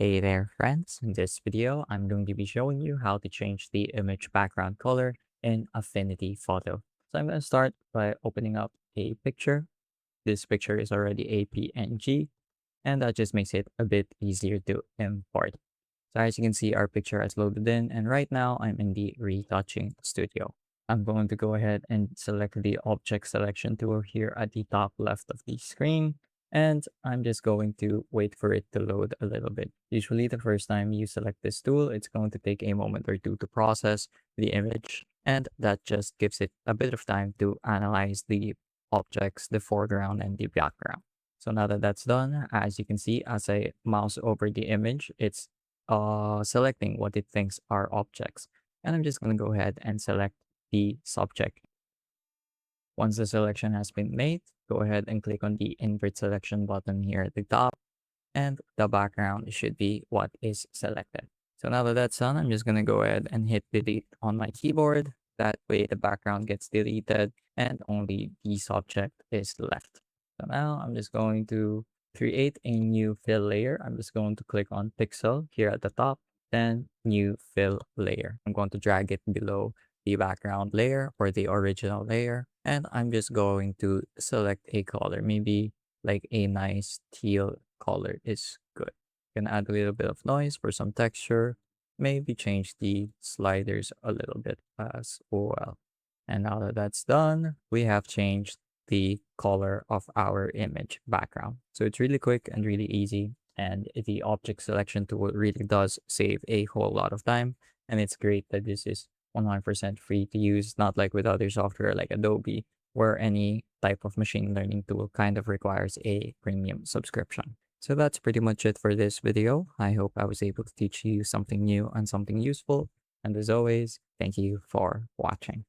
Hey there, friends. In this video, I'm going to be showing you how to change the image background color in Affinity Photo. So I'm going to start by opening up a picture. This picture is already a PNG, and that just makes it a bit easier to import. So as you can see, our picture has loaded in, and right now I'm in the retouching studio. I'm going to go ahead and select the object selection tool here at the top left of the screen. And I'm just going to wait for it to load a little bit. Usually the first time you select this tool, it's going to take a moment or two to process the image. And that just gives it a bit of time to analyze the objects, the foreground and the background. So now that that's done, as you can see, as I mouse over the image, it's selecting what it thinks are objects. And I'm just going to go ahead and select the subject. Once the selection has been made, go ahead and click on the invert selection button here at the top, and the background should be what is selected. So now that that's done, I'm just going to go ahead and hit delete on my keyboard. That way the background gets deleted and only the subject is left. So now I'm just going to create a new fill layer. I'm just going to click on pixel here at the top, then new fill layer. I'm going to drag it below the background layer or the original layer. And I'm just going to select a color, maybe like a nice teal color is good. Can add a little bit of noise for some texture, maybe change the sliders a little bit as well. And now that that's done, we have changed the color of our image background. So it's really quick and really easy. And the object selection tool really does save a whole lot of time. And it's great that this is 100% free to use, not like with other software like Adobe, where any type of machine learning tool kind of requires a premium subscription. So that's pretty much it for this video. I hope I was able to teach you something new and something useful. And as always, thank you for watching.